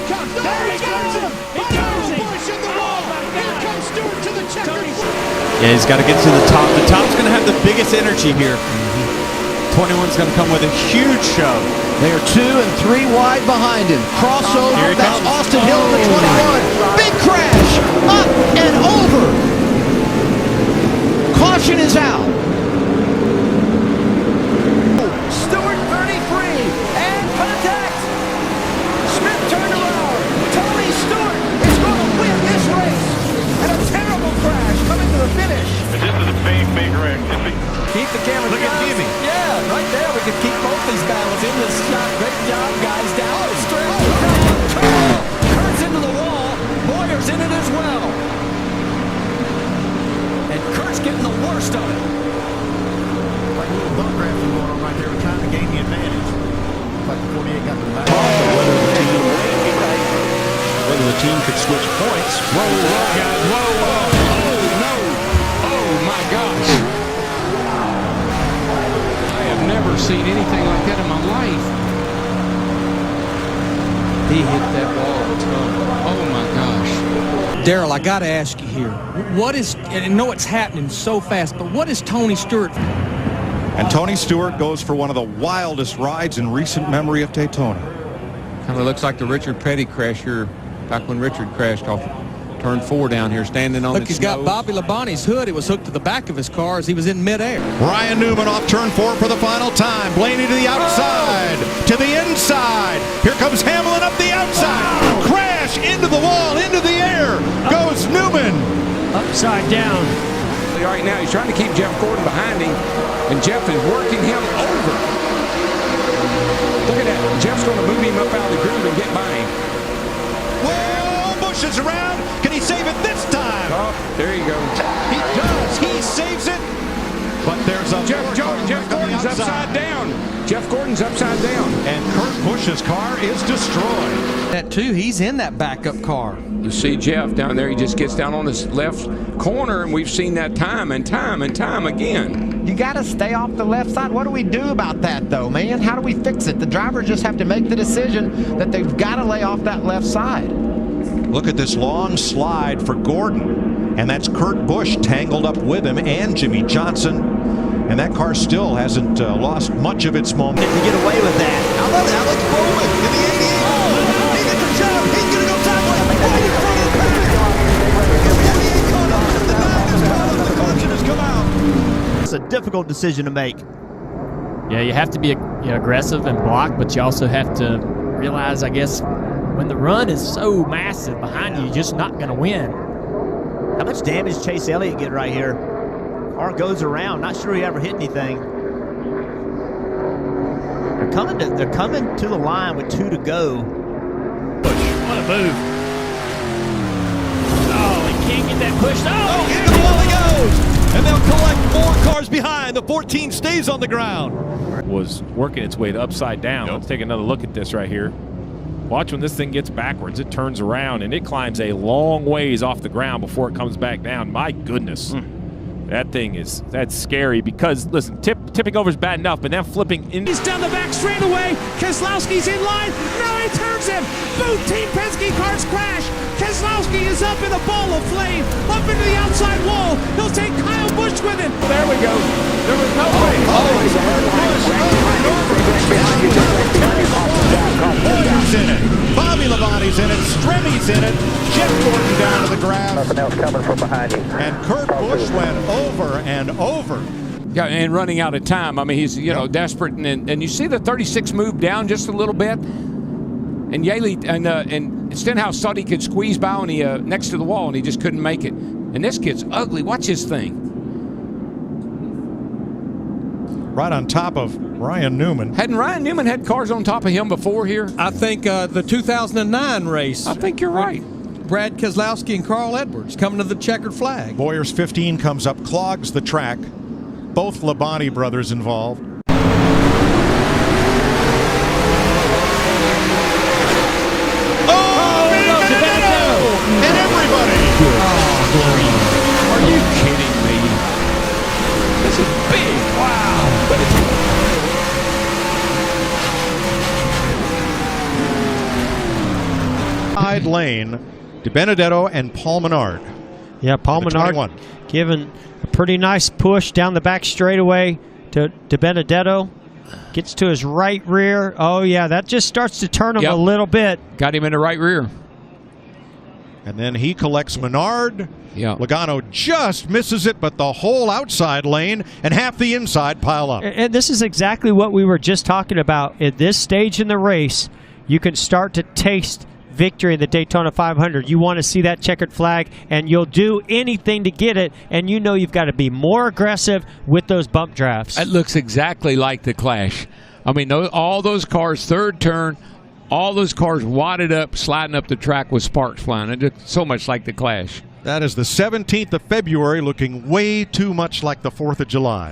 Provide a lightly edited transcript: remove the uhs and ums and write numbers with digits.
comes. There he goes. He goes. Busch in the wall. Here comes Stewart to the checkered flag. Yeah, he's got to get to the top. The top's going to have the biggest energy here. 21's going to come with a huge show. They are 2 and 3 wide behind him. Crossover. That's comes. Austin Hill in the 21. Big crash. Up and over. Caution is out. Stewart 33 and contact. Smith turned around. Tony Stewart is going to win this race. And a terrible crash coming to the finish. This is a big wreck. Keep the camera. Look at Jimmy. Yeah, right there. We can keep both these battles in this shot. Great job, guys. Down the stretch. Kurt's into the wall. Boyer's in it as well. And Kurt's getting the worst of it. Like a little bump grafting going on right there. We kind of gained the advantage. Like the 48 got the back. Whether the team could switch points. Whoa, guys. Whoa. Oh, no. Oh, my gosh. I have never seen anything like that in my life. He hit that wall tough. Oh, my gosh. Darrell, I got to ask you here. What is, and I know it's happening so fast, but what is Tony Stewart? And Tony Stewart goes for one of the wildest rides in recent memory of Daytona. Kind of looks like the Richard Petty crash here, back when Richard crashed off turn 4 down here, standing on Look, he's got Bobby Labonte's hood. It was hooked to the back of his car as he was in midair. Ryan Newman off turn 4 for the final time. Blaney to the outside, to the inside. Here comes Hamlin up the outside. Crash into the wall, into the air. Goes Newman. Upside down. Right now, he's trying to keep Jeff Gordon behind him, and Jeff is working him over. Look at that. Jeff's going to move him up out of the groove and get by him. Whoa, Busch is around. Can he save it this time? Oh, there you go. He does. He saves it. But there's a Jeff Gordon's upside down. Jeff Gordon's upside down. And Kurt Busch's car is destroyed. That too, he's in that backup car. You see Jeff down there, he just gets down on his left corner, and we've seen that time and time and time again. You got to stay off the left side. What do we do about that, though, man? How do we fix it? The drivers just have to make the decision that they've got to lay off that left side. Look at this long slide for Gordon. And that's Kurt Busch tangled up with him and Jimmy Johnson. And that car still hasn't lost much of its momentum. To get away with that. How about Alex Bowman in the 88? He gets a shot. He's going to go sideways. Right in front of the pack. The caution has come out. It's a difficult decision to make. Yeah, you have to be aggressive and block, but you also have to realize, I guess, when the run is so massive behind you, you're just not going to win. How much damage Chase Elliott get right here? Car goes around. Not sure he ever hit anything. They're coming to the line with 2 to go. What a move. Oh, he can't get that push. Oh, Into the wall he goes. And they'll collect more cars behind. The 14 stays on the ground. Was working its way to upside down. Let's take another look at this right here. Watch when this thing gets backwards. It turns around and it climbs a long ways off the ground before it comes back down. My goodness. That thing that's scary because, listen, tipping over is bad enough, but then flipping in. He's down the back straightaway. Keselowski's in line. Now he turns him. Both Team Penske cars crash. Keselowski is up in a ball of flame, up into the outside wall. He'll take Kyle Busch with him. There we go. There was no way. Boyer's in it. Bobby Labonte's in it. Stremmy's in it. Jeff Gordon down to the ground. Nothing else coming from behind you. And Kurt Busch went over and over. Yeah, and running out of time. I mean, he's desperate, and you see the 36 move down just a little bit, and Yaley and Stenhouse thought he could squeeze by on the next to the wall, and he just couldn't make it. And this kid's ugly. Watch his thing. Right on top of Ryan Newman. Hadn't Ryan Newman had cars on top of him before here? I think the 2009 race. I think you're right. Brad Keselowski and Carl Edwards coming to the checkered flag. Boyer's 15 comes up, clogs the track. Both Labonte brothers involved. Oh, and everybody. Are you kidding me? This is big. Wow. But it's Side lane, DiBenedetto and Paul Menard. Yeah, Paul The Menard 21. giving a pretty nice push down the back straightaway to DiBenedetto. Gets to his right rear. Oh, yeah, that just starts to turn him Yep. a little bit. Got him in the right rear. And then he collects Menard. Yeah. Logano just misses it, but the whole outside lane and half the inside pile up. And this is exactly what we were just talking about. At this stage in the race, you can start to taste victory in the Daytona 500. You want to see that checkered flag, and you'll do anything to get it, and you know you've got to be more aggressive with those bump drafts. That looks exactly like the Clash. I mean, all those cars, third turn, all those cars wadded up, sliding up the track with sparks flying. It looks so much like the Clash. That is the 17th of February, looking way too much like the 4th of July.